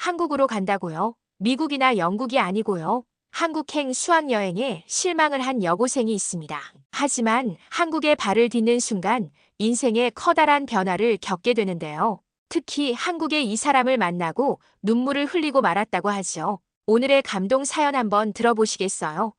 한국으로 간다고요? 미국이나 영국이 아니고요. 한국행 수학여행에 실망을 한 여고생이 있습니다. 하지만 한국에 발을 딛는 순간 인생에 커다란 변화를 겪게 되는데요. 특히 한국에 이 사람을 만나고 눈물을 흘리고 말았다고 하죠. 오늘의 감동 사연 한번 들어보시겠어요?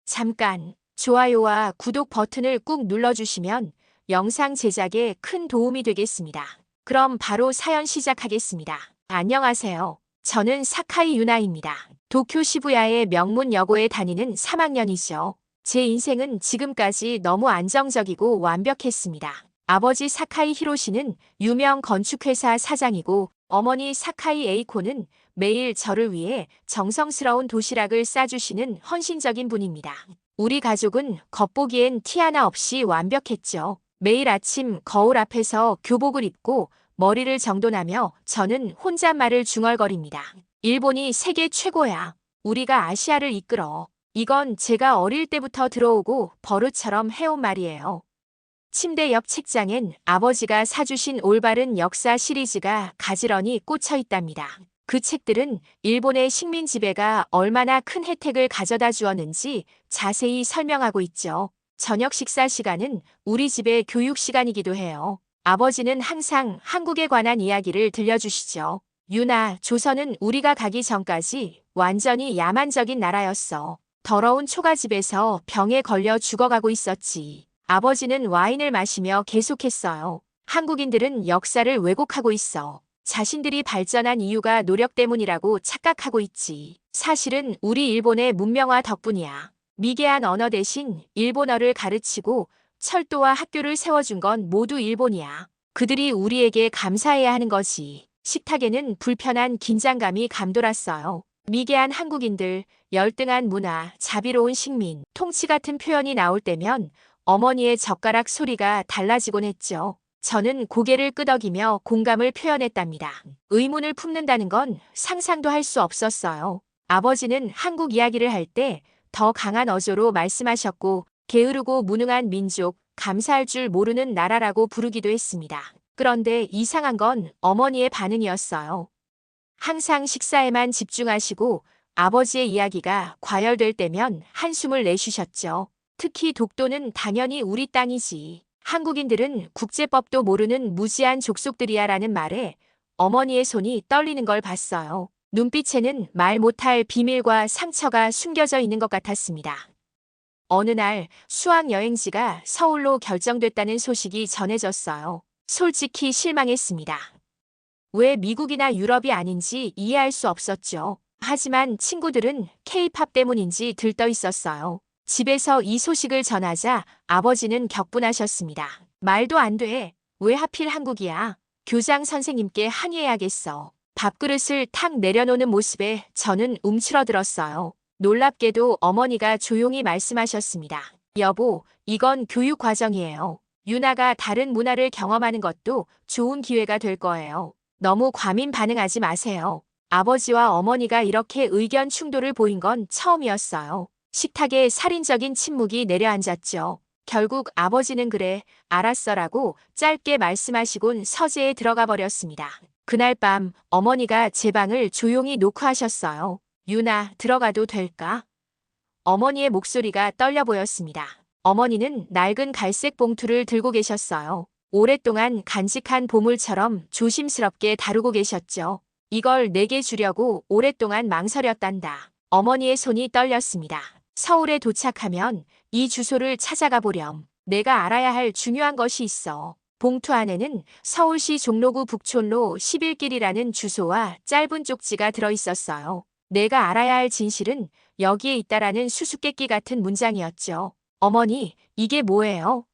잠깐 좋아요와 구독 버튼을 꾹 눌러주시면 영상 제작에 큰 도움이 되겠습니다. 그럼 바로 사연 시작하겠습니다. 안녕하세요. 저는 사카이 유나입니다. 도쿄 시부야의 명문 여고에 다니는 3학년이죠. 제 인생은 지금까지 너무 안정적이고 완벽했습니다. 아버지 사카이 히로시는 유명 건축회사 사장이고 어머니 사카이 에이코는 매일 저를 위해 정성스러운 도시락을 싸주시는 헌신적인 분입니다. 우리 가족은 겉보기엔 티 하나 없이 완벽했죠. 매일 아침 거울 앞에서 교복을 입고 머리를 정돈하며 저는 혼잣말을 중얼거립니다. 일본이 세계 최고야. 우리가 아시아를 이끌어. 이건 제가 어릴 때부터 들어오고 버릇처럼 해온 말이에요. 침대 옆 책장엔 아버지가 사주신 올바른 역사 시리즈가 가지런히 꽂혀 있답니다. 그 책들은 일본의 식민 지배가 얼마나 큰 혜택을 가져다 주었는지 자세히 설명하고 있죠. 저녁 식사 시간은 우리 집의 교육 시간이기도 해요. 아버지는 항상 한국에 관한 이야기를 들려주시죠. 유나, 조선은 우리가 가기 전까지 완전히 야만적인 나라였어. 더러운 초가집에서 병에 걸려 죽어가고 있었지. 아버지는 와인을 마시며 계속했어요. 한국인들은 역사를 왜곡하고 있어. 자신들이 발전한 이유가 노력 때문이라고 착각하고 있지. 사실은 우리 일본의 문명화 덕분이야. 미개한 언어 대신 일본어를 가르치고 철도와 학교를 세워준 건 모두 일본이야. 그들이 우리에게 감사해야 하는 거지. 식탁에는 불편한 긴장감이 감돌았어요. 미개한 한국인들, 열등한 문화, 자비로운 식민, 통치 같은 표현이 나올 때면 어머니의 젓가락 소리가 달라지곤 했죠. 저는 고개를 끄덕이며 공감을 표현했답니다. 의문을 품는다는 건 상상도 할 수 없었어요. 아버지는 한국 이야기를 할 때 더 강한 어조로 말씀하셨고 게으르고 무능한 민족, 감사할 줄 모르는 나라라고 부르기도 했습니다. 그런데 이상한 건 어머니의 반응이었어요. 항상 식사에만 집중하시고 아버지의 이야기가 과열될 때면 한숨을 내쉬셨죠. 특히 독도는 당연히 우리 땅이지. 한국인들은 국제법도 모르는 무지한 족속들이야 라는 말에 어머니의 손이 떨리는 걸 봤어요. 눈빛에는 말 못할 비밀과 상처가 숨겨져 있는 것 같았습니다. 어느 날 수학 여행지가 서울로 결정됐다는 소식이 전해졌어요. 솔직히 실망했습니다. 왜 미국이나 유럽이 아닌지 이해할 수 없었죠. 하지만 친구들은 K-팝 때문인지 들떠 있었어요. 집에서 이 소식을 전하자 아버지는 격분하셨습니다. 말도 안 돼. 왜 하필 한국이야? 교장 선생님께 항의해야겠어. 밥그릇을 탁 내려놓는 모습에 저는 움츠러들었어요. 놀랍게도 어머니가 조용히 말씀하셨습니다. 여보, 이건 교육 과정이에요. 유나가 다른 문화를 경험하는 것도 좋은 기회가 될 거예요. 너무 과민 반응하지 마세요. 아버지와 어머니가 이렇게 의견 충돌을 보인 건 처음이었어요. 식탁에 살인적인 침묵이 내려앉았죠. 결국 아버지는 그래, 알았어라고 짧게 말씀하시곤 서재에 들어가 버렸습니다. 그날 밤 어머니가 제 방을 조용히 노크하셨어요. 유나, 들어가도 될까? 어머니의 목소리가 떨려 보였습니다. 어머니는 낡은 갈색 봉투를 들고 계셨어요. 오랫동안 간직한 보물처럼 조심스럽게 다루고 계셨죠. 이걸 내게 주려고 오랫동안 망설였단다. 어머니의 손이 떨렸습니다. 서울에 도착하면 이 주소를 찾아가 보렴. 내가 알아야 할 중요한 것이 있어. 봉투 안에는 서울시 종로구 북촌로 11길이라는 주소와 짧은 쪽지가 들어있었어요. 내가 알아야 할 진실은 여기에 있다라는 수수께끼 같은 문장이었죠. 어머니, 이게 뭐예요?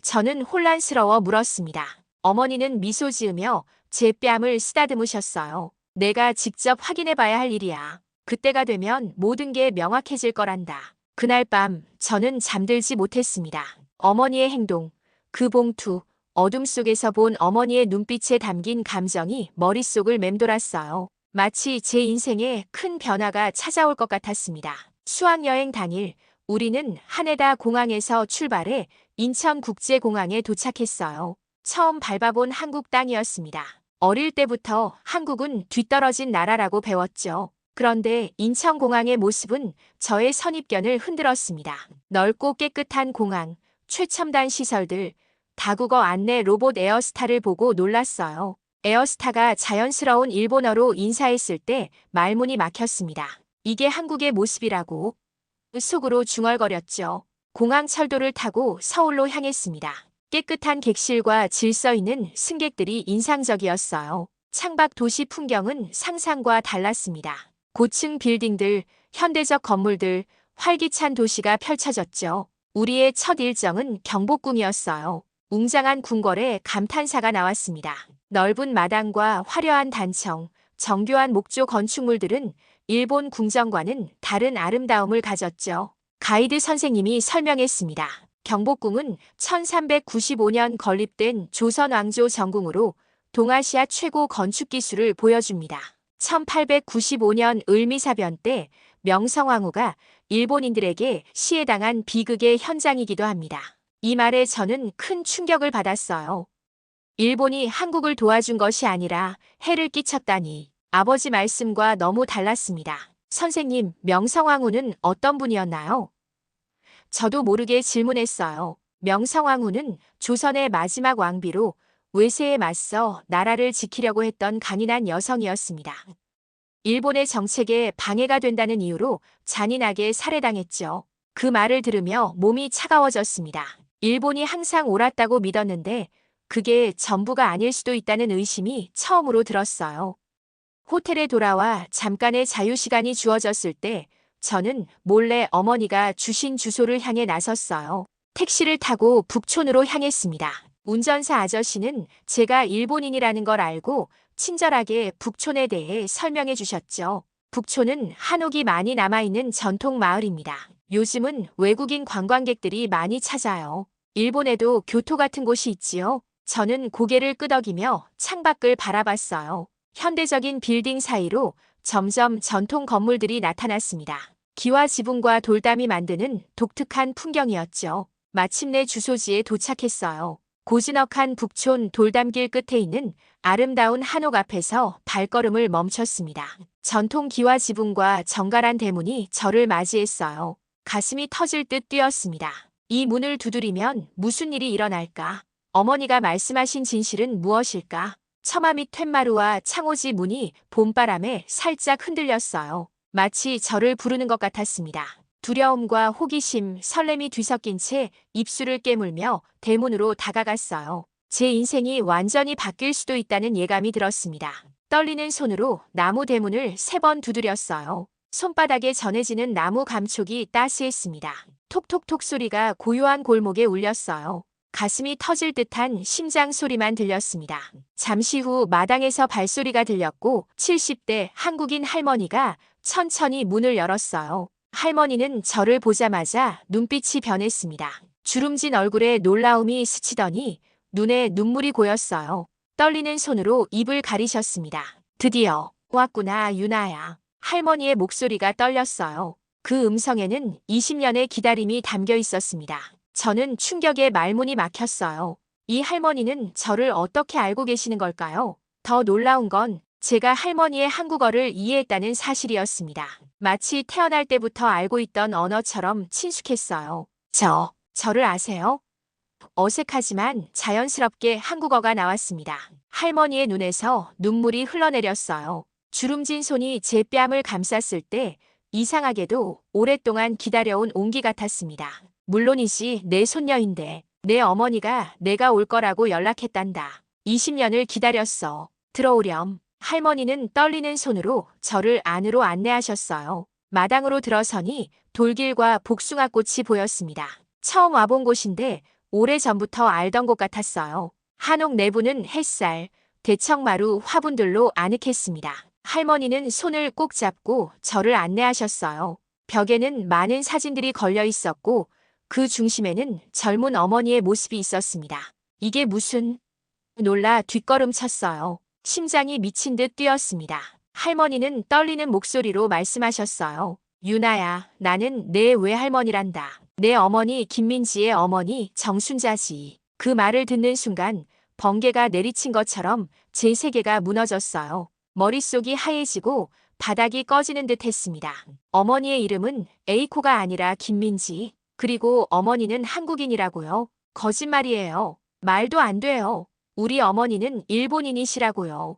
저는 혼란스러워 물었습니다. 어머니는 미소 지으며 제 뺨을 쓰다듬으셨어요. 내가 직접 확인해 봐야 할 일이야. 그때가 되면 모든 게 명확해질 거란다. 그날 밤 저는 잠들지 못했습니다. 어머니의 행동, 그 봉투, 어둠 속에서 본 어머니의 눈빛에 담긴 감정이 머릿속을 맴돌았어요. 마치 제 인생에 큰 변화가 찾아올 것 같았습니다. 수학여행 당일 우리는 하네다 공항에서 출발해 인천국제공항에 도착했어요. 처음 밟아본 한국 땅이었습니다. 어릴 때부터 한국은 뒤떨어진 나라라고 배웠죠. 그런데 인천공항의 모습은 저의 선입견을 흔들었습니다. 넓고 깨끗한 공항, 최첨단 시설들, 다국어 안내 로봇 에어스타를 보고 놀랐어요. 에어스타가 자연스러운 일본어로 인사했을 때 말문이 막혔습니다. 이게 한국의 모습이라고 속으로 중얼거렸죠. 공항 철도를 타고 서울로 향했습니다. 깨끗한 객실과 질서 있는 승객들이 인상적이었어요. 창밖 도시 풍경은 상상과 달랐습니다. 고층 빌딩들, 현대적 건물들, 활기찬 도시가 펼쳐졌죠. 우리의 첫 일정은 경복궁이었어요. 웅장한 궁궐에 감탄사가 나왔습니다. 넓은 마당과 화려한 단청, 정교한 목조 건축물들은 일본 궁정과는 다른 아름다움을 가졌죠. 가이드 선생님이 설명했습니다. 경복궁은 1395년 건립된 조선 왕조 정궁으로 동아시아 최고 건축 기술을 보여줍니다. 1895년 을미사변 때 명성황후가 일본인들에게 시해당한 비극의 현장이기도 합니다. 이 말에 저는 큰 충격을 받았어요. 일본이 한국을 도와준 것이 아니라 해를 끼쳤다니. 아버지 말씀과 너무 달랐습니다. 선생님, 명성황후는 어떤 분이었나요? 저도 모르게 질문했어요. 명성황후는 조선의 마지막 왕비로 외세에 맞서 나라를 지키려고 했던 강인한 여성이었습니다. 일본의 정책에 방해가 된다는 이유로 잔인하게 살해당했죠. 그 말을 들으며 몸이 차가워졌습니다. 일본이 항상 옳았다고 믿었는데 그게 전부가 아닐 수도 있다는 의심이 처음으로 들었어요. 호텔에 돌아와 잠깐의 자유시간이 주어졌을 때 저는 몰래 어머니가 주신 주소를 향해 나섰어요. 택시를 타고 북촌으로 향했습니다. 운전사 아저씨는 제가 일본인이라는 걸 알고 친절하게 북촌에 대해 설명해 주셨죠. 북촌은 한옥이 많이 남아있는 전통 마을입니다. 요즘은 외국인 관광객들이 많이 찾아요. 일본에도 교토 같은 곳이 있지요. 저는 고개를 끄덕이며 창밖을 바라봤어요. 현대적인 빌딩 사이로 점점 전통 건물들이 나타났습니다. 기와 지붕과 돌담이 만드는 독특한 풍경이었죠. 마침내 주소지에 도착했어요. 고즈넉한 북촌 돌담길 끝에 있는 아름다운 한옥 앞에서 발걸음을 멈췄습니다. 전통 기와 지붕과 정갈한 대문이 저를 맞이했어요. 가슴이 터질 듯 뛰었습니다. 이 문을 두드리면 무슨 일이 일어날까? 어머니가 말씀하신 진실은 무엇일까? 처마 밑 툇마루와 창호지 문이 봄바람에 살짝 흔들렸어요. 마치 저를 부르는 것 같았습니다. 두려움과 호기심, 설렘이 뒤섞인 채 입술을 깨물며 대문으로 다가갔어요. 제 인생이 완전히 바뀔 수도 있다는 예감이 들었습니다. 떨리는 손으로 나무 대문을 3번 두드렸어요. 손바닥에 전해지는 나무 감촉이 따스했습니다. 톡톡톡 소리가 고요한 골목에 울렸어요. 가슴이 터질 듯한 심장 소리만 들렸습니다. 잠시 후 마당에서 발소리가 들렸고 70대 한국인 할머니가 천천히 문을 열었어요. 할머니는 저를 보자마자 눈빛이 변했습니다. 주름진 얼굴에 놀라움이 스치더니 눈에 눈물이 고였어요. 떨리는 손으로 입을 가리셨습니다. 드디어 왔구나, 유나야. 할머니의 목소리가 떨렸어요. 그 음성에는 20년의 기다림이 담겨 있었습니다. 저는 충격에 말문이 막혔어요. 이 할머니는 저를 어떻게 알고 계시는 걸까요? 더 놀라운 건 제가 할머니의 한국어를 이해했다는 사실이었습니다. 마치 태어날 때부터 알고 있던 언어처럼 친숙했어요. 저를 아세요? 어색하지만 자연스럽게 한국어가 나왔습니다. 할머니의 눈에서 눈물이 흘러내렸어요. 주름진 손이 제 뺨을 감쌌을 때 이상하게도 오랫동안 기다려온 온기 같았습니다. 물론이지, 내 손녀인데. 내 어머니가 내가 올 거라고 연락했단다. 20년을 기다렸어. 들어오렴. 할머니는 떨리는 손으로 저를 안으로 안내하셨어요. 마당으로 들어서니 돌길과 복숭아꽃이 보였습니다. 처음 와본 곳인데 오래전부터 알던 곳 같았어요. 한옥 내부는 햇살, 대청마루 화분들로 아늑했습니다. 할머니는 손을 꼭 잡고 저를 안내하셨어요. 벽에는 많은 사진들이 걸려 있었고 그 중심에는 젊은 어머니의 모습이 있었습니다. 이게 무슨... 놀라 뒷걸음쳤어요. 심장이 미친 듯 뛰었습니다. 할머니는 떨리는 목소리로 말씀하셨어요. 유나야, 나는 내 외할머니란다. 내 어머니 김민지의 어머니 정순자지. 그 말을 듣는 순간 번개가 내리친 것처럼 제 세계가 무너졌어요. 머릿속이 하얘지고 바닥이 꺼지는 듯 했습니다. 어머니의 이름은 에이코가 아니라 김민지. 그리고 어머니는 한국인이라고요. 거짓말이에요. 말도 안 돼요. 우리 어머니는 일본인이시라고요.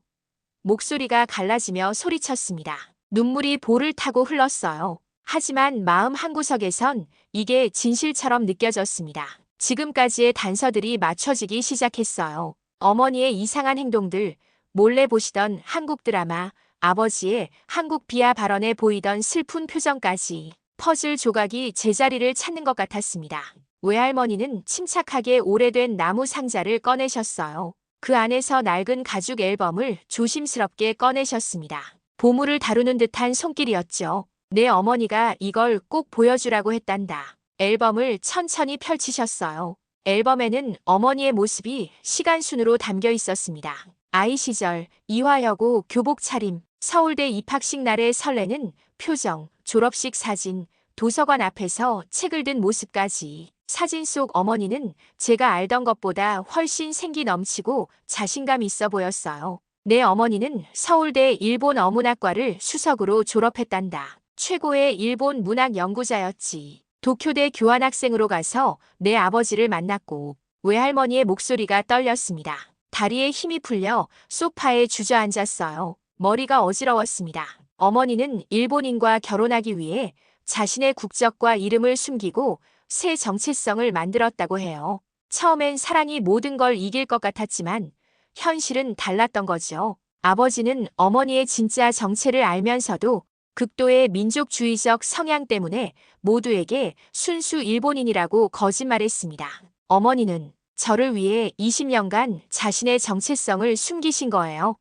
목소리가 갈라지며 소리쳤습니다. 눈물이 볼을 타고 흘렀어요. 하지만 마음 한구석에선 이게 진실처럼 느껴졌습니다. 지금까지의 단서들이 맞춰지기 시작했어요. 어머니의 이상한 행동들, 몰래 보시던 한국 드라마, 아버지의 한국 비하 발언에 보이던 슬픈 표정까지 퍼즐 조각이 제자리를 찾는 것 같았습니다. 외할머니는 침착하게 오래된 나무 상자를 꺼내셨어요. 그 안에서 낡은 가죽 앨범을 조심스럽게 꺼내셨습니다. 보물을 다루는 듯한 손길이었죠. 내 어머니가 이걸 꼭 보여주라고 했단다. 앨범을 천천히 펼치셨어요. 앨범에는 어머니의 모습이 시간순으로 담겨 있었습니다. 아이 시절, 이화여고 교복 차림, 서울대 입학식 날의 설레는 표정, 졸업식 사진, 도서관 앞에서 책을 든 모습까지. 사진 속 어머니는 제가 알던 것보다 훨씬 생기 넘치고 자신감 있어 보였어요. 내 어머니는 서울대 일본 어문학과를 수석으로 졸업했단다. 최고의 일본 문학 연구자였지. 도쿄대 교환학생으로 가서 내 아버지를 만났고 외할머니의 목소리가 떨렸습니다. 다리에 힘이 풀려 소파에 주저앉았어요. 머리가 어지러웠습니다. 어머니는 일본인과 결혼하기 위해 자신의 국적과 이름을 숨기고 새 정체성을 만들었다고 해요. 처음엔 사랑이 모든 걸 이길 것 같았지만 현실은 달랐던 거죠. 아버지는 어머니의 진짜 정체를 알면서도 극도의 민족주의적 성향 때문에 모두에게 순수 일본인이라고 거짓말했습니다. 어머니는 저를 위해 20년간 자신의 정체성을 숨기신 거예요.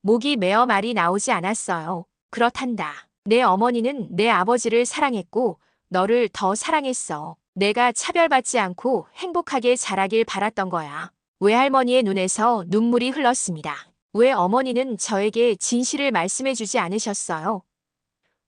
목이 메어 말이 나오지 않았어요. 그렇단다. 내 어머니는 내 아버지를 사랑했고 너를 더 사랑했어. 내가 차별받지 않고 행복하게 자라길 바랐던 거야. 외할머니의 눈에서 눈물이 흘렀습니다. 왜 어머니는 저에게 진실을 말씀해주지 않으셨어요?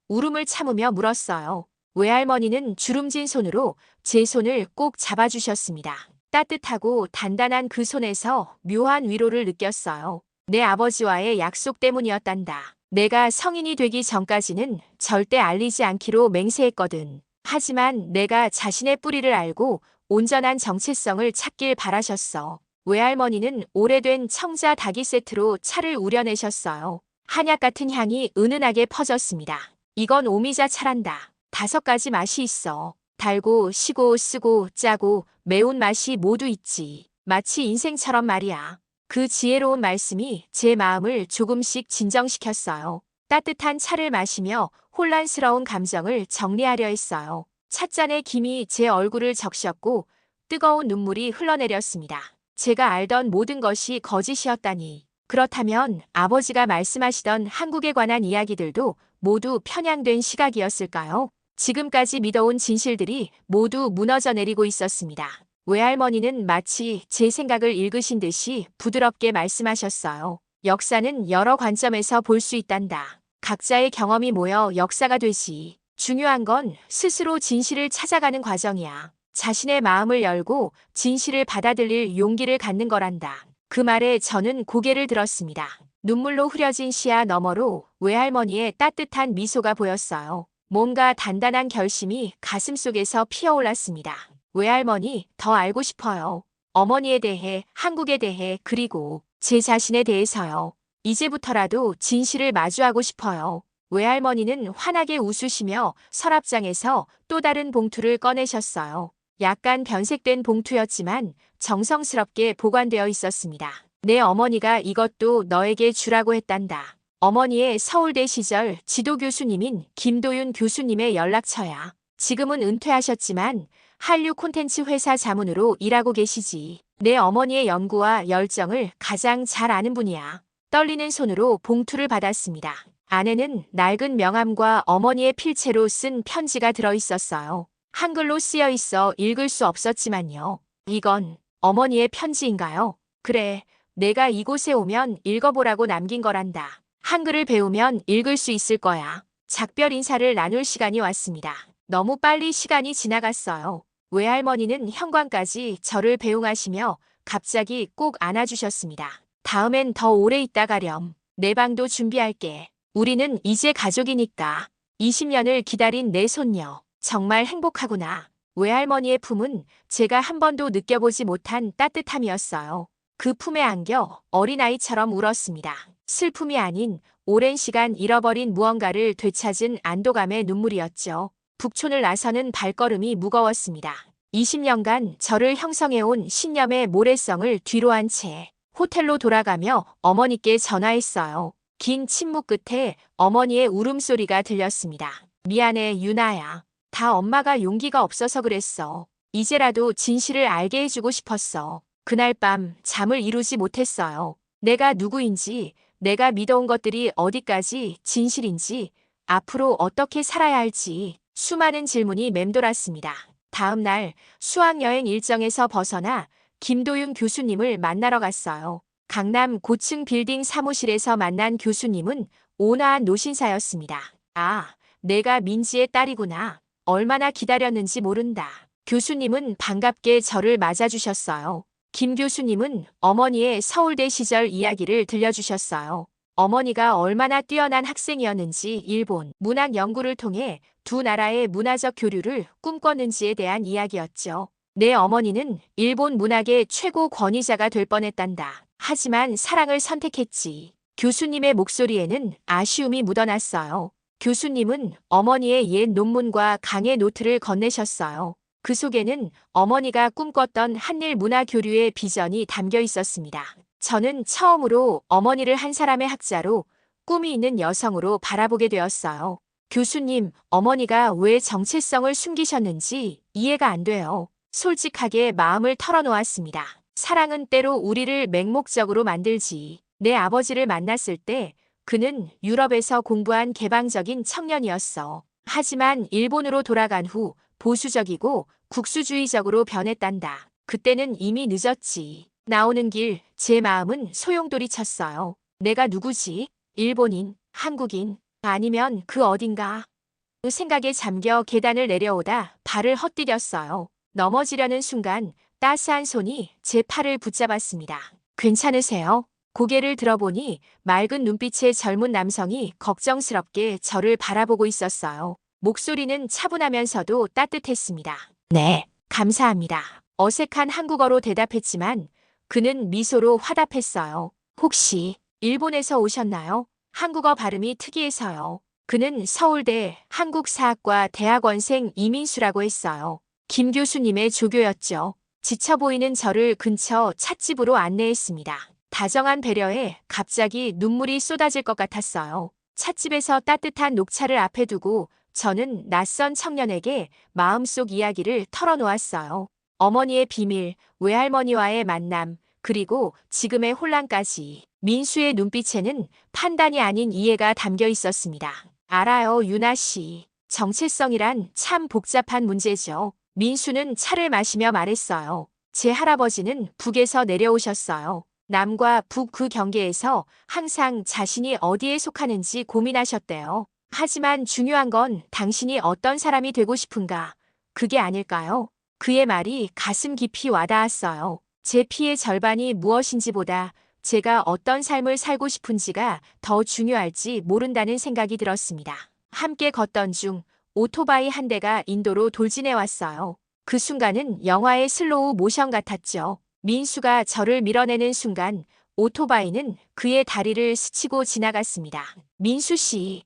울음을 참으며 물었어요. 외할머니는 주름진 손으로 제 손을 꼭 잡아주셨습니다. 따뜻하고 단단한 그 손에서 묘한 위로를 느꼈어요. 내 아버지와의 약속 때문이었단다. 내가 성인이 되기 전까지는 절대 알리지 않기로 맹세했거든. 하지만 내가 자신의 뿌리를 알고 온전한 정체성을 찾길 바라셨어. 외할머니는 오래된 청자 닭이 세트로 차를 우려내셨어요. 한약 같은 향이 은은하게 퍼졌습니다. 이건 오미자 차란다. 5가지 맛이 있어. 달고, 시고, 쓰고, 짜고, 매운 맛이 모두 있지. 마치 인생처럼 말이야. 그 지혜로운 말씀이 제 마음을 조금씩 진정시켰어요. 따뜻한 차를 마시며 혼란스러운 감정을 정리하려 했어요. 찻잔의 김이 제 얼굴을 적셨고 뜨거운 눈물이 흘러내렸습니다. 제가 알던 모든 것이 거짓이었다니. 그렇다면 아버지가 말씀하시던 한국에 관한 이야기들도 모두 편향된 시각이었을까요? 지금까지 믿어온 진실들이 모두 무너져 내리고 있었습니다. 외할머니는 마치 제 생각을 읽으신 듯이 부드럽게 말씀하셨어요. 역사는 여러 관점에서 볼 수 있단다. 각자의 경험이 모여 역사가 되지. 중요한 건 스스로 진실을 찾아가는 과정이야. 자신의 마음을 열고 진실을 받아들일 용기를 갖는 거란다. 그 말에 저는 고개를 들었습니다. 눈물로 흐려진 시야 너머로 외할머니의 따뜻한 미소가 보였어요. 뭔가 단단한 결심이 가슴속에서 피어올랐습니다. 외할머니, 더 알고 싶어요. 어머니에 대해, 한국에 대해, 그리고 제 자신에 대해서요. 이제부터라도 진실을 마주하고 싶어요. 외할머니는 환하게 웃으시며 서랍장에서 또 다른 봉투를 꺼내셨어요. 약간 변색된 봉투였지만 정성스럽게 보관되어 있었습니다. 내 어머니가 이것도 너에게 주라고 했단다. 어머니의 서울대 시절 지도 교수님인 김도윤 교수님의 연락처야. 지금은 은퇴하셨지만 한류 콘텐츠 회사 자문으로 일하고 계시지. 내 어머니의 연구와 열정을 가장 잘 아는 분이야. 떨리는 손으로 봉투를 받았습니다. 안에는 낡은 명함과 어머니의 필체로 쓴 편지가 들어있었어요. 한글로 쓰여 있어 읽을 수 없었지만요. 이건 어머니의 편지인가요? 그래, 내가 이곳에 오면 읽어보라고 남긴 거란다. 한글을 배우면 읽을 수 있을 거야. 작별 인사를 나눌 시간이 왔습니다. 너무 빨리 시간이 지나갔어요. 외할머니는 현관까지 저를 배웅하시며 갑자기 꼭 안아주셨습니다. 다음엔 더 오래 있다 가렴. 내 방도 준비할게. 우리는 이제 가족이니까. 20년을 기다린 내 손녀. 정말 행복하구나. 외할머니의 품은 제가 한 번도 느껴보지 못한 따뜻함이었어요. 그 품에 안겨 어린아이처럼 울었습니다. 슬픔이 아닌 오랜 시간 잃어버린 무언가를 되찾은 안도감의 눈물이었죠. 북촌을 나서는 발걸음이 무거웠습니다. 20년간 저를 형성해온 신념의 모래성을 뒤로 한 채 호텔로 돌아가며 어머니께 전화했어요. 긴 침묵 끝에 어머니의 울음소리가 들렸습니다. 미안해, 유나야. 다 엄마가 용기가 없어서 그랬어. 이제라도 진실을 알게 해주고 싶었어. 그날 밤 잠을 이루지 못했어요. 내가 누구인지, 내가 믿어온 것들이 어디까지 진실인지, 앞으로 어떻게 살아야 할지 수많은 질문이 맴돌았습니다. 다음 날 수학여행 일정에서 벗어나 김도윤 교수님을 만나러 갔어요. 강남 고층 빌딩 사무실에서 만난 교수님은 온화한 노신사였습니다. 아, 내가 민지의 딸이구나. 얼마나 기다렸는지 모른다. 교수님은 반갑게 저를 맞아주셨어요. 김 교수님은 어머니의 서울대 시절 이야기를 들려주셨어요. 어머니가 얼마나 뛰어난 학생이었는지 일본 문학 연구를 통해 두 나라의 문화적 교류를 꿈꿨는지에 대한 이야기였죠. 내 어머니는 일본 문학의 최고 권위자가 될 뻔했단다. 하지만 사랑을 선택했지. 교수님의 목소리에는 아쉬움이 묻어났어요. 교수님은 어머니의 옛 논문과 강의 노트를 건네셨어요. 그 속에는 어머니가 꿈꿨던 한일 문화 교류의 비전이 담겨 있었습니다. 저는 처음으로 어머니를 한 사람의 학자로 꿈이 있는 여성으로 바라보게 되었어요. 교수님, 어머니가 왜 정체성을 숨기셨는지 이해가 안 돼요. 솔직하게 마음을 털어놓았습니다. 사랑은 때로 우리를 맹목적으로 만들지. 내 아버지를 만났을 때 그는 유럽에서 공부한 개방적인 청년이었어. 하지만 일본으로 돌아간 후 보수적이고 국수주의적으로 변했단다. 그때는 이미 늦었지. 나오는 길 제 마음은 소용돌이 쳤어요. 내가 누구지? 일본인, 한국인, 아니면 그 어딘가? 그 생각에 잠겨 계단을 내려오다 발을 헛디뎠어요. 넘어지려는 순간 따스한 손이 제 팔을 붙잡았습니다. 괜찮으세요? 고개를 들어보니 맑은 눈빛의 젊은 남성이 걱정스럽게 저를 바라보고 있었어요. 목소리는 차분하면서도 따뜻했습니다. 네, 감사합니다. 어색한 한국어로 대답했지만 그는 미소로 화답했어요. 혹시 일본에서 오셨나요? 한국어 발음이 특이해서요. 그는 서울대 한국사학과 대학원생 이민수라고 했어요. 김 교수님의 조교였죠. 지쳐 보이는 저를 근처 찻집으로 안내했습니다. 다정한 배려에 갑자기 눈물이 쏟아질 것 같았어요. 찻집에서 따뜻한 녹차를 앞에 두고 저는 낯선 청년에게 마음속 이야기를 털어놓았어요. 어머니의 비밀, 외할머니와의 만남, 그리고 지금의 혼란까지. 민수의 눈빛에는 판단이 아닌 이해가 담겨 있었습니다. 알아요, 유나 씨. 정체성이란 참 복잡한 문제죠. 민수는 차를 마시며 말했어요. 제 할아버지는 북에서 내려오셨어요. 남과 북 그 경계에서 항상 자신이 어디에 속하는지 고민하셨대요. 하지만 중요한 건 당신이 어떤 사람이 되고 싶은가, 그게 아닐까요? 그의 말이 가슴 깊이 와닿았어요. 제 피의 절반이 무엇인지보다 제가 어떤 삶을 살고 싶은지가 더 중요할지 모른다는 생각이 들었습니다. 함께 걷던 중 오토바이 한 대가 인도로 돌진해 왔어요. 그 순간은 영화의 슬로우 모션 같았죠. 민수가 저를 밀어내는 순간 오토바이는 그의 다리를 스치고 지나갔습니다. 민수 씨.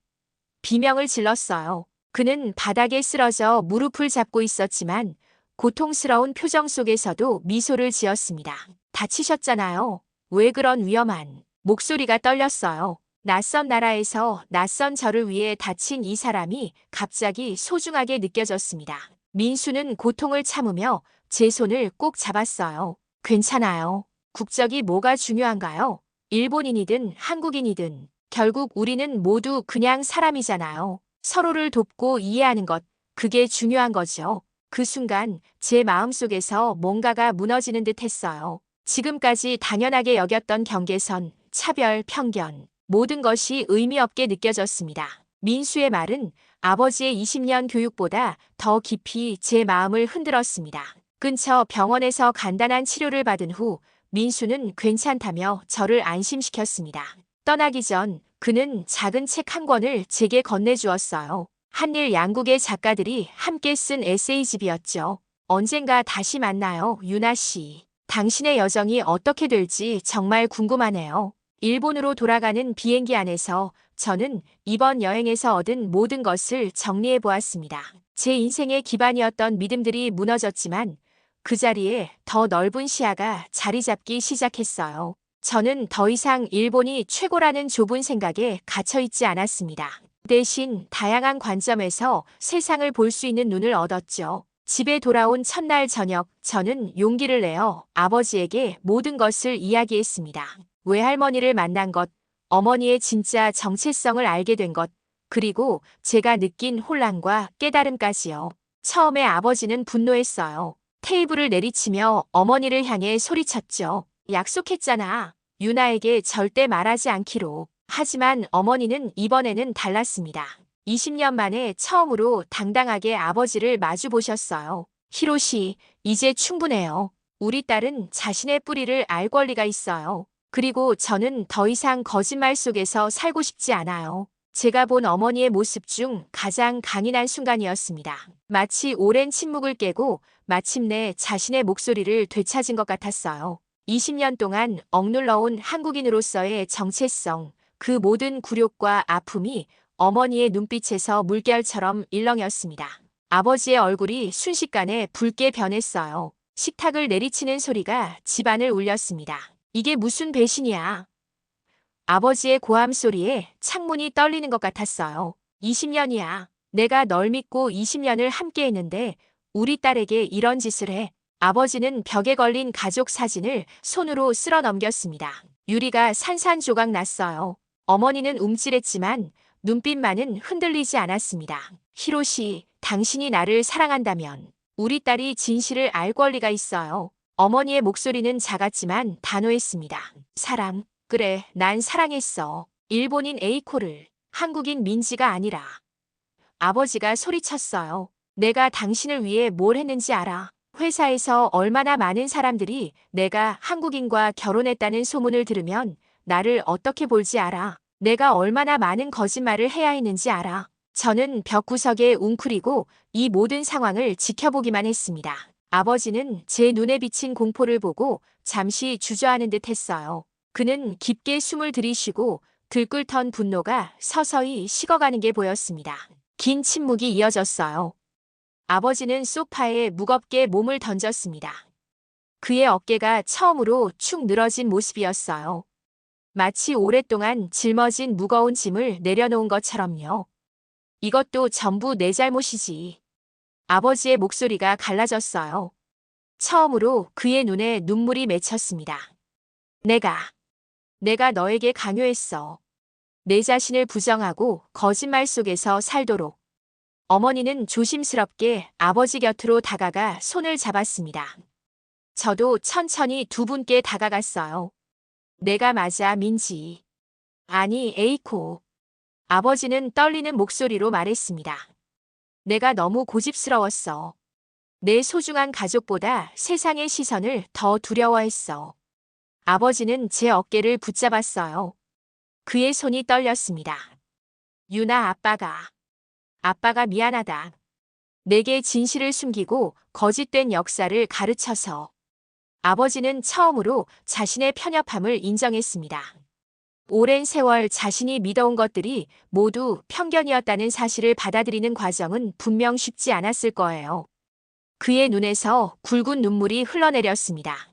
비명을 질렀어요. 그는 바닥에 쓰러져 무릎을 잡고 있었지만 고통스러운 표정 속에서도 미소를 지었습니다. 다치셨잖아요. 왜 그런 위험한 목소리가 떨렸어요. 낯선 나라에서 낯선 저를 위해 다친 이 사람이 갑자기 소중하게 느껴졌습니다. 민수는 고통을 참으며 제 손을 꼭 잡았어요. 괜찮아요. 국적이 뭐가 중요한가요? 일본인이든 한국인이든 결국 우리는 모두 그냥 사람이잖아요. 서로를 돕고 이해하는 것, 그게 중요한 거죠. 그 순간 제 마음속에서 뭔가가 무너지는 듯 했어요. 지금까지 당연하게 여겼던 경계선, 차별, 편견, 모든 것이 의미 없게 느껴졌습니다. 민수의 말은 아버지의 20년 교육보다 더 깊이 제 마음을 흔들었습니다. 근처 병원에서 간단한 치료를 받은 후 민수는 괜찮다며 저를 안심시켰습니다. 떠나기 전 그는 작은 책 한 권을 제게 건네주었어요. 한일 양국의 작가들이 함께 쓴 에세이집이었죠. 언젠가 다시 만나요, 유나 씨. 당신의 여정이 어떻게 될지 정말 궁금하네요. 일본으로 돌아가는 비행기 안에서 저는 이번 여행에서 얻은 모든 것을 정리해 보았습니다. 제 인생의 기반이었던 믿음들이 무너졌지만 그 자리에 더 넓은 시야가 자리 잡기 시작했어요. 저는 더 이상 일본이 최고라는 좁은 생각에 갇혀 있지 않았습니다. 대신 다양한 관점에서 세상을 볼 수 있는 눈을 얻었죠. 집에 돌아온 첫날 저녁, 저는 용기를 내어 아버지에게 모든 것을 이야기했습니다. 외할머니를 만난 것, 어머니의 진짜 정체성을 알게 된 것, 그리고 제가 느낀 혼란과 깨달음까지요. 처음에 아버지는 분노했어요. 테이블을 내리치며 어머니를 향해 소리쳤죠. 약속했잖아. 유나에게 절대 말하지 않기로. 하지만 어머니는 이번에는 달랐습니다. 20년 만에 처음으로 당당하게 아버지를 마주보셨어요. 히로시, 이제 충분해요. 우리 딸은 자신의 뿌리를 알 권리가 있어요. 그리고 저는 더 이상 거짓말 속에서 살고 싶지 않아요. 제가 본 어머니의 모습 중 가장 강인한 순간이었습니다. 마치 오랜 침묵을 깨고 마침내 자신의 목소리를 되찾은 것 같았어요. 20년 동안 억눌러온 한국인으로서의 정체성, 그 모든 굴욕과 아픔이 어머니의 눈빛에서 물결처럼 일렁였습니다. 아버지의 얼굴이 순식간에 붉게 변했어요. 식탁을 내리치는 소리가 집안을 울렸습니다. 이게 무슨 배신이야. 아버지의 고함 소리에 창문이 떨리는 것 같았어요. 20년이야. 내가 널 믿고 20년을 함께 했는데 우리 딸에게 이런 짓을 해. 아버지는 벽에 걸린 가족 사진을 손으로 쓸어 넘겼습니다. 유리가 산산조각 났어요. 어머니는 움찔했지만 눈빛만은 흔들리지 않았습니다. 히로시, 당신이 나를 사랑한다면 우리 딸이 진실을 알 권리가 있어요. 어머니의 목소리는 작았지만 단호했습니다. 사랑. 그래, 난 사랑했어. 일본인 에이코를, 한국인 민지가 아니라. 아버지가 소리쳤어요. 내가 당신을 위해 뭘 했는지 알아. 회사에서 얼마나 많은 사람들이 내가 한국인과 결혼했다는 소문을 들으면 나를 어떻게 볼지 알아. 내가 얼마나 많은 거짓말을 해야 했는지 알아. 저는 벽구석에 웅크리고 이 모든 상황을 지켜보기만 했습니다. 아버지는 제 눈에 비친 공포를 보고 잠시 주저하는 듯 했어요. 그는 깊게 숨을 들이쉬고 들끓던 분노가 서서히 식어가는 게 보였습니다. 긴 침묵이 이어졌어요. 아버지는 소파에 무겁게 몸을 던졌습니다. 그의 어깨가 처음으로 축 늘어진 모습이었어요. 마치 오랫동안 짊어진 무거운 짐을 내려놓은 것처럼요. 이것도 전부 내 잘못이지. 아버지의 목소리가 갈라졌어요. 처음으로 그의 눈에 눈물이 맺혔습니다. 내가 너에게 강요했어. 내 자신을 부정하고 거짓말 속에서 살도록. 어머니는 조심스럽게 아버지 곁으로 다가가 손을 잡았습니다. 저도 천천히 두 분께 다가갔어요. 내가 맞아, 민지. 아니, 에이코. 아버지는 떨리는 목소리로 말했습니다. 내가 너무 고집스러웠어. 내 소중한 가족보다 세상의 시선을 더 두려워했어. 아버지는 제 어깨를 붙잡았어요. 그의 손이 떨렸습니다. 유나, 아빠가 미안하다. 내게 진실을 숨기고 거짓된 역사를 가르쳐서. 아버지는 처음으로 자신의 편협함을 인정했습니다. 오랜 세월 자신이 믿어온 것들이 모두 편견이었다는 사실을 받아들이는 과정은 분명 쉽지 않았을 거예요. 그의 눈에서 굵은 눈물이 흘러내렸습니다.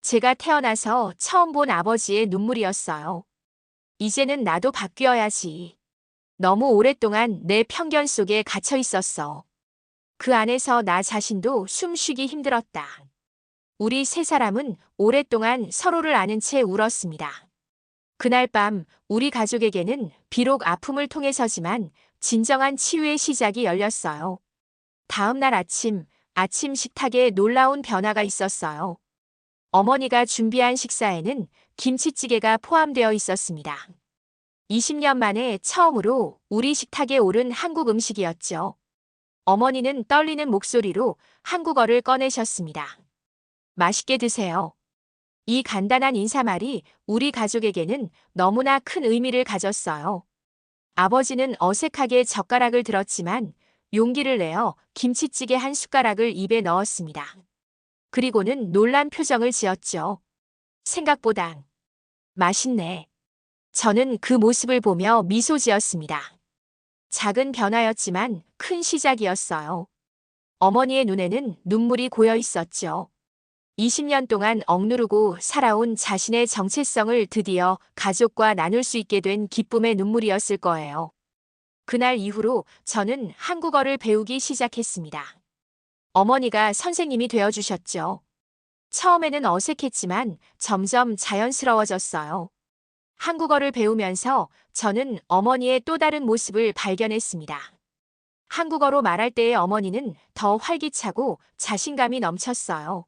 제가 태어나서 처음 본 아버지의 눈물이었어요. 이제는 나도 바뀌어야지. 너무 오랫동안 내 편견 속에 갇혀 있었어. 그 안에서 나 자신도 숨쉬기 힘들었다. 우리 세 사람은 오랫동안 서로를 아는 채 울었습니다. 그날 밤 우리 가족에게는 비록 아픔을 통해서지만 진정한 치유의 시작이 열렸어요. 다음 날 아침 식탁에 놀라운 변화가 있었어요. 어머니가 준비한 식사에는 김치찌개가 포함되어 있었습니다. 20년 만에 처음으로 우리 식탁에 오른 한국 음식이었죠. 어머니는 떨리는 목소리로 한국어를 꺼내셨습니다. 맛있게 드세요. 이 간단한 인사말이 우리 가족에게는 너무나 큰 의미를 가졌어요. 아버지는 어색하게 젓가락을 들었지만 용기를 내어 김치찌개 한 숟가락을 입에 넣었습니다. 그리고는 놀란 표정을 지었죠. 생각보다 맛있네. 저는 그 모습을 보며 미소 지었습니다. 작은 변화였지만 큰 시작이었어요. 어머니의 눈에는 눈물이 고여 있었죠. 20년 동안 억누르고 살아온 자신의 정체성을 드디어 가족과 나눌 수 있게 된 기쁨의 눈물이었을 거예요. 그날 이후로 저는 한국어를 배우기 시작했습니다. 어머니가 선생님이 되어주셨죠. 처음에는 어색했지만 점점 자연스러워졌어요. 한국어를 배우면서 저는 어머니의 또 다른 모습을 발견했습니다. 한국어로 말할 때의 어머니는 더 활기차고 자신감이 넘쳤어요.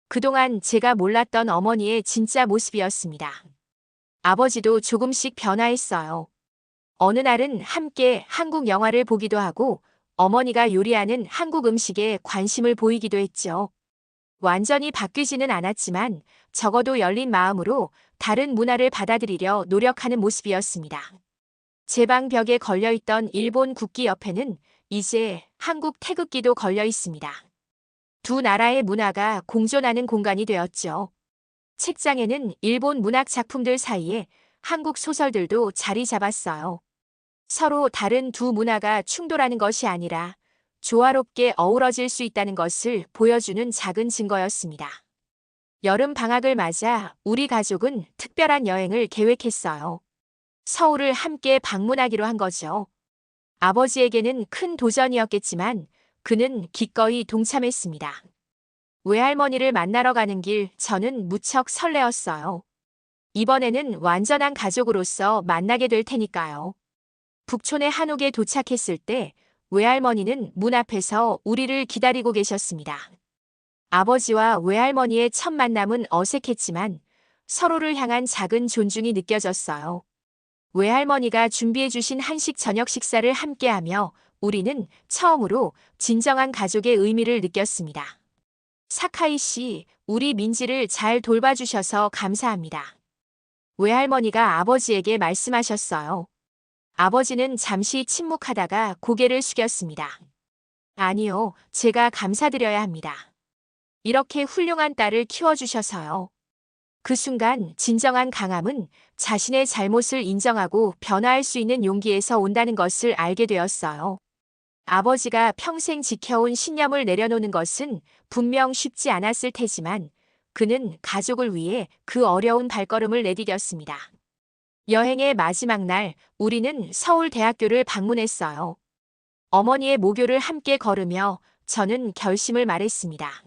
그동안 제가 몰랐던 어머니의 진짜 모습이었습니다. 아버지도 조금씩 변화했어요. 어느 날은 함께 한국 영화를 보기도 하고 어머니가 요리하는 한국 음식에 관심을 보이기도 했죠. 완전히 바뀌지는 않았지만 적어도 열린 마음으로 다른 문화를 받아들이려 노력하는 모습이었습니다. 제 방 벽에 걸려있던 일본 국기 옆에는 이제 한국 태극기도 걸려 있습니다. 두 나라의 문화가 공존하는 공간이 되었죠. 책장에는 일본 문학 작품들 사이에 한국 소설들도 자리 잡았어요. 서로 다른 두 문화가 충돌하는 것이 아니라 조화롭게 어우러질 수 있다는 것을 보여주는 작은 증거였습니다. 여름 방학을 맞아 우리 가족은 특별한 여행을 계획했어요. 서울을 함께 방문하기로 한 거죠. 아버지에게는 큰 도전이었겠지만 그는 기꺼이 동참했습니다. 외할머니를 만나러 가는 길 저는 무척 설레었어요. 이번에는 완전한 가족으로서 만나게 될 테니까요. 북촌의 한옥에 도착했을 때 외할머니는 문 앞에서 우리를 기다리고 계셨습니다. 아버지와 외할머니의 첫 만남은 어색했지만 서로를 향한 작은 존중이 느껴졌어요. 외할머니가 준비해 주신 한식 저녁 식사를 함께하며 우리는 처음으로 진정한 가족의 의미를 느꼈습니다. 사카이 씨, 우리 민지를 잘 돌봐주셔서 감사합니다. 외할머니가 아버지에게 말씀하셨어요. 아버지는 잠시 침묵하다가 고개를 숙였습니다. 아니요, 제가 감사드려야 합니다. 이렇게 훌륭한 딸을 키워주셔서요. 그 순간 진정한 강함은 자신의 잘못을 인정하고 변화할 수 있는 용기에서 온다는 것을 알게 되었어요. 아버지가 평생 지켜온 신념을 내려놓는 것은 분명 쉽지 않았을 테지만 그는 가족을 위해 그 어려운 발걸음을 내디뎠습니다. 여행의 마지막 날 우리는 서울대학교를 방문했어요. 어머니의 모교를 함께 걸으며 저는 결심을 말했습니다.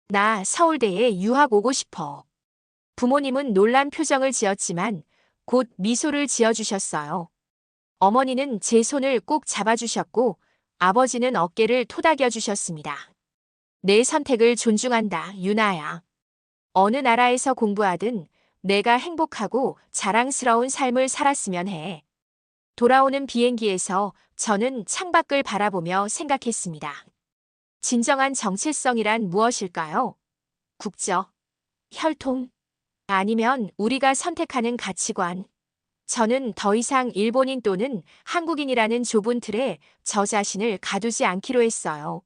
나 서울대에 유학 오고 싶어. 부모님은 놀란 표정을 지었지만 곧 미소를 지어주셨어요. 어머니는 제 손을 꼭 잡아주셨고 아버지는 어깨를 토닥여 주셨습니다. 내 선택을 존중한다, 유나야. 어느 나라에서 공부하든 내가 행복하고 자랑스러운 삶을 살았으면 해. 돌아오는 비행기에서 저는 창밖을 바라보며 생각했습니다. 진정한 정체성이란 무엇일까요? 국적, 혈통, 아니면 우리가 선택하는 가치관. 저는 더 이상 일본인 또는 한국인이라는 좁은 틀에 저 자신을 가두지 않기로 했어요.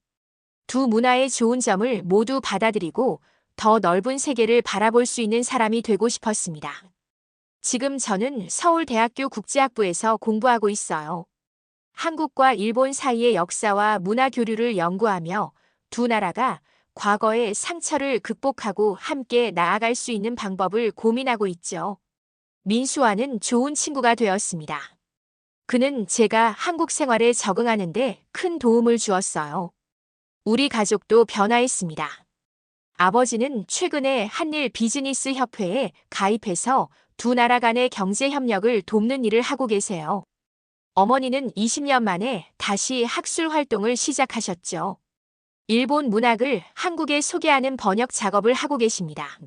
두 문화의 좋은 점을 모두 받아들이고 더 넓은 세계를 바라볼 수 있는 사람이 되고 싶었습니다. 지금 저는 서울대학교 국제학부에서 공부하고 있어요. 한국과 일본 사이의 역사와 문화 교류를 연구하며 두 나라가 과거의 상처를 극복하고 함께 나아갈 수 있는 방법을 고민하고 있죠. 민수와는 좋은 친구가 되었습니다. 그는 제가 한국 생활에 적응하는데 큰 도움을 주었어요. 우리 가족도 변화했습니다. 아버지는 최근에 한일 비즈니스 협회에 가입해서 두 나라 간의 경제 협력을 돕는 일을 하고 계세요. 어머니는 20년 만에 다시 학술 활동을 시작하셨죠. 일본 문학을 한국에 소개하는 번역 작업을 하고 계십니다.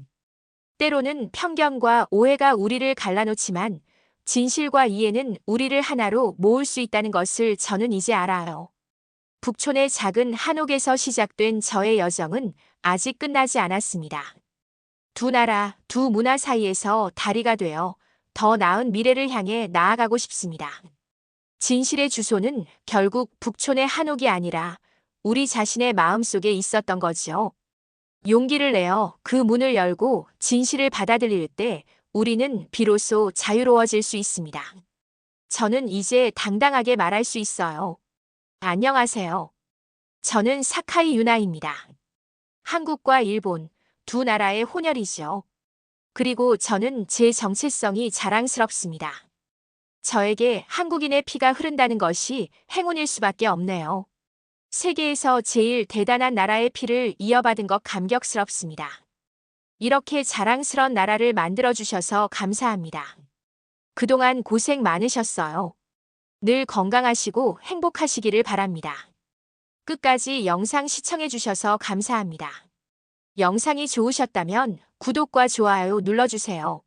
때로는 편견과 오해가 우리를 갈라놓지만 진실과 이해는 우리를 하나로 모을 수 있다는 것을 저는 이제 알아요. 북촌의 작은 한옥에서 시작된 저의 여정은 아직 끝나지 않았습니다. 두 나라, 두 문화 사이에서 다리가 되어 더 나은 미래를 향해 나아가고 싶습니다. 진실의 주소는 결국 북촌의 한옥이 아니라 우리 자신의 마음속에 있었던 거지요. 용기를 내어 그 문을 열고 진실을 받아들일 때 우리는 비로소 자유로워질 수 있습니다. 저는 이제 당당하게 말할 수 있어요. 안녕하세요. 저는 사카이 유나입니다. 한국과 일본 두 나라의 혼혈이죠. 그리고 저는 제 정체성이 자랑스럽습니다. 저에게 한국인의 피가 흐른다는 것이 행운일 수밖에 없네요. 세계에서 제일 대단한 나라의 피를 이어받은 것 감격스럽습니다. 이렇게 자랑스러운 나라를 만들어주셔서 감사합니다. 그동안 고생 많으셨어요. 늘 건강하시고 행복하시기를 바랍니다. 끝까지 영상 시청해주셔서 감사합니다. 영상이 좋으셨다면 구독과 좋아요 눌러주세요.